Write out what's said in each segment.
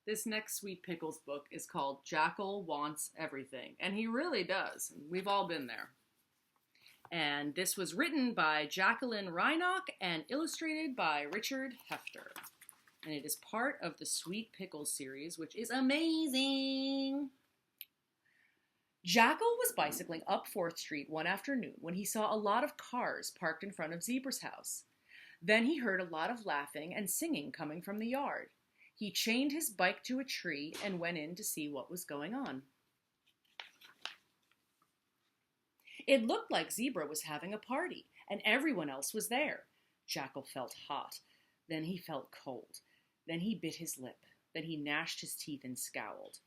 This next Sweet Pickles book is called Jackal Wants Everything, and he really does. We've all been there. And this was written by Jacqueline Reinach and illustrated by Richard Hefter. And it is part of the Sweet Pickles series, which is amazing. Jackal was bicycling up 4th Street one afternoon when he saw a lot of cars parked in front of Zebra's house. Then he heard a lot of laughing and singing coming from the yard. He chained his bike to a tree and went in to see what was going on. It looked like Zebra was having a party, and everyone else was there. Jackal felt hot. Then he felt cold. Then he bit his lip. Then he gnashed his teeth and scowled.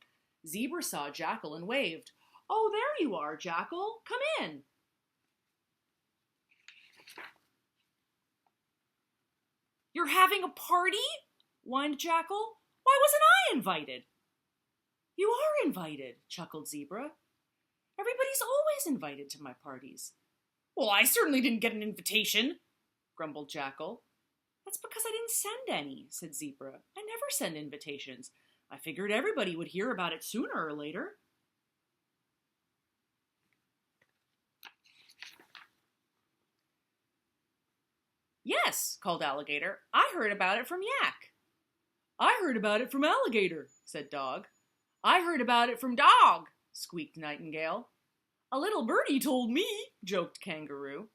Zebra saw Jackal and waved. "Oh, there you are, Jackal. Come in." "You're having a party?" whined Jackal. "Why wasn't I invited?" "You are invited," chuckled Zebra. "Everybody's always invited to my parties." "Well, I certainly didn't get an invitation," grumbled Jackal. "That's because I didn't send any," said Zebra. "I never send invitations. I figured everybody would hear about it sooner or later." "Yes," called Alligator. "I heard about it from Yak." "I heard about it from Alligator," said Dog. "I heard about it from Dog," squeaked Nightingale. "A little birdie told me," joked Kangaroo.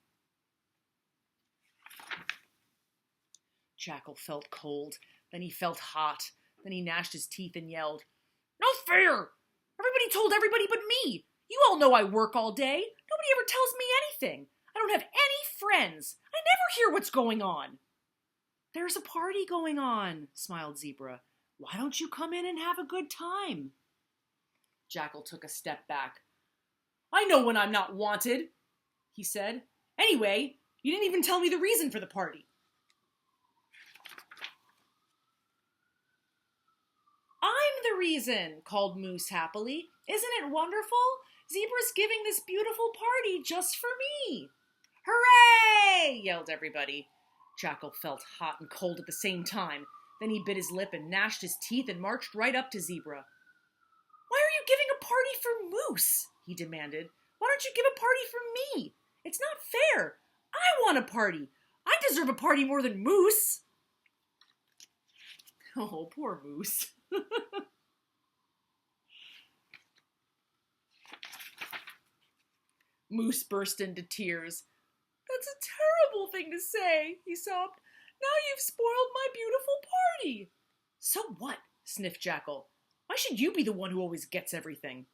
Jackal felt cold, then he felt hot, then he gnashed his teeth and yelled, "No fair! Everybody told everybody but me! You all know I work all day. Nobody ever tells me anything. I don't have any friends. I never hear what's going on." "There's a party going on," smiled Zebra. "Why don't you come in and have a good time?" Jackal took a step back. "I know when I'm not wanted," he said. "Anyway, you didn't even tell me the reason for the party." "I'm the reason," called Moose happily. "Isn't it wonderful? Zebra's giving this beautiful party just for me." "Hooray!" yelled everybody. Jackal felt hot and cold at the same time. Then he bit his lip and gnashed his teeth and marched right up to Zebra. "Why are you giving a party for Moose?" he demanded. "Why don't you give a party for me? It's not fair. I want a party. I deserve a party more than Moose." Oh, poor Moose. Moose burst into tears. "That's a terrible thing to say," he sobbed. "Now you've spoiled my beautiful party." "So what?" sniffed Jackal. "Why should you be the one who always gets everything?"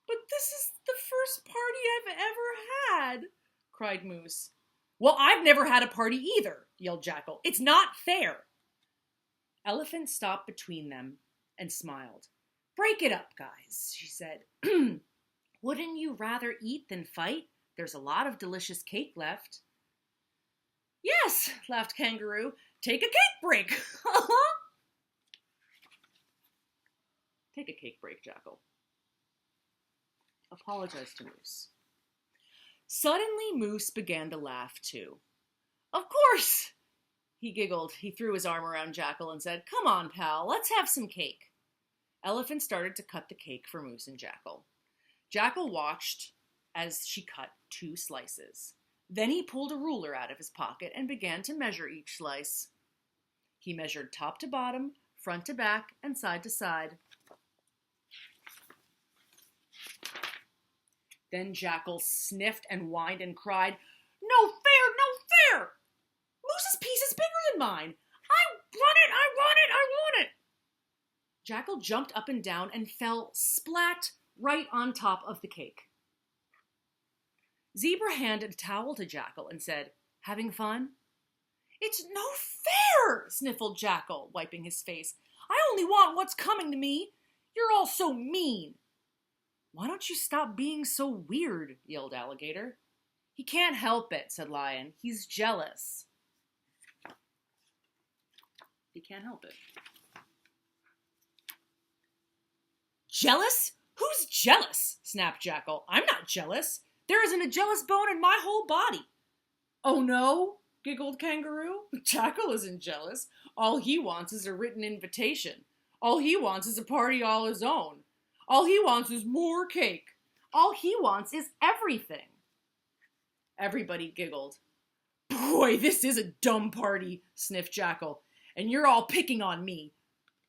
"But this is the first party I've ever had," cried Moose. "Well, I've never had a party either," yelled Jackal. "It's not fair." Elephant stopped between them and smiled. "Break it up, guys," she said. "Wouldn't you rather eat than fight? There's a lot of delicious cake left." "Yes," laughed Kangaroo. "Take a cake break." Take a cake break, Jackal. Apologize to Moose. Suddenly, Moose began to laugh, too. "Of course!" He giggled. He threw his arm around Jackal and said, "Come on, pal, let's have some cake." Elephant started to cut the cake for Moose and Jackal. Jackal watched as she cut 2 slices. Then he pulled a ruler out of his pocket and began to measure each slice. He measured top to bottom, front to back, and side to side. Then Jackal sniffed and whined and cried, "No fair, no fair! Moose's piece is bigger than mine! I want it, I want it, I want it!" Jackal jumped up and down and fell splat right on top of the cake. Zebra handed a towel to Jackal and said, "Having fun?" "It's no fair," sniffled Jackal, wiping his face. "I only want what's coming to me. You're all so mean." "Why don't you stop being so weird?" yelled Alligator. "He can't help it," said Lion. "He's jealous." He can't help it. "Jealous? Who's jealous?" snapped Jackal. "I'm not jealous. There isn't a jealous bone in my whole body." "Oh no?" giggled Kangaroo. "Jackal isn't jealous. All he wants is a written invitation. All he wants is a party all his own. All he wants is more cake. All he wants is everything. Everybody giggled. Boy, this is a dumb party, sniffed Jackal. And you're all picking on me.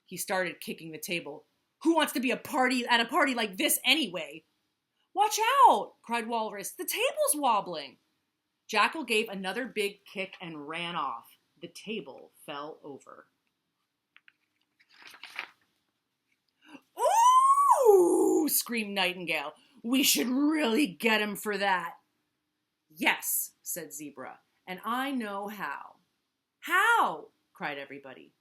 He started kicking the table. Who wants to be at a party like this anyway? Watch out, cried Walrus. The table's wobbling. Jackal gave another big kick and ran off. The table fell over. Ooh, screamed Nightingale. We should really get him for that. Yes, said Zebra, and I know how. How? Cried everybody.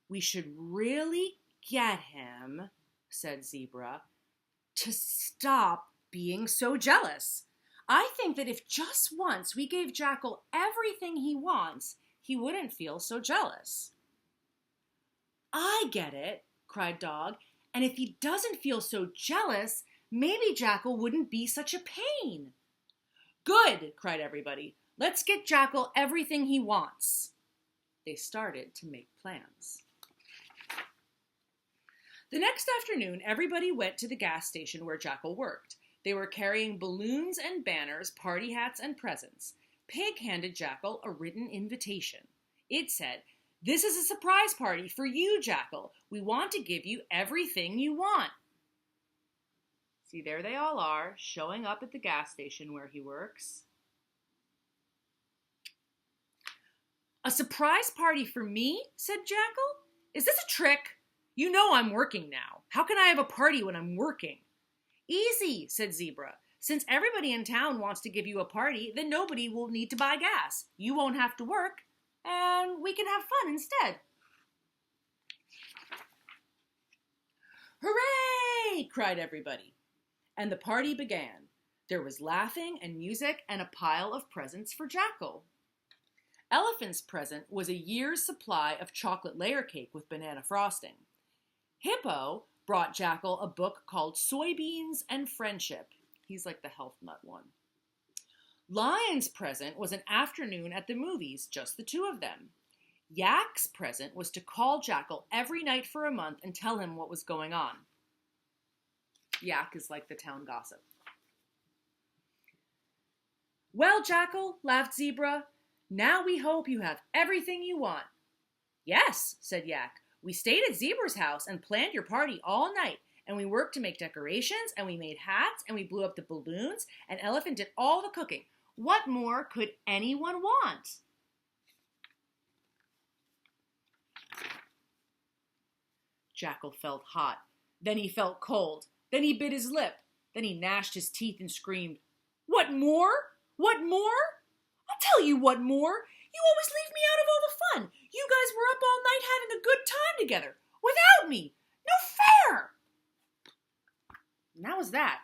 We should really get him, said Zebra, to stop being so jealous. I think that if just once we gave Jackal everything he wants, he wouldn't feel so jealous. I get it, cried Dog, and if he doesn't feel so jealous, maybe Jackal wouldn't be such a pain. Good, cried everybody. Let's get Jackal everything he wants. They started to make plans. The next afternoon, everybody went to the gas station where Jackal worked. They were carrying balloons and banners, party hats, and presents. Pig handed Jackal a written invitation. It said, "This is a surprise party for you, Jackal. We want to give you everything you want." See, there they all are, showing up at the gas station where he works. A surprise party for me? Said Jackal. Is this a trick? You know I'm working now. How can I have a party when I'm working? Easy, said Zebra. Since everybody in town wants to give you a party, then nobody will need to buy gas. You won't have to work, and we can have fun instead. Hooray! Cried everybody. And the party began. There was laughing and music and a pile of presents for Jackal. Elephant's present was a year's supply of chocolate layer cake with banana frosting. Hippo brought Jackal a book called Soybeans and Friendship. He's like the health nut one. Lion's present was an afternoon at the movies, just the two of them. Yak's present was to call Jackal every night for a month and tell him what was going on. Yak is like the town gossip. Well, Jackal, laughed Zebra, now we hope you have everything you want. Yes, said Yak. We stayed at Zebra's house and planned your party all night, and we worked to make decorations, and we made hats, and we blew up the balloons, and Elephant did all the cooking. What more could anyone want? Jackal felt hot. Then he felt cold. Then he bit his lip. Then he gnashed his teeth and screamed, What more? What more? I'll tell you what more. You always leave me out of all the fun. You guys were up all night having a good time together. Without me. No fair. And that was that.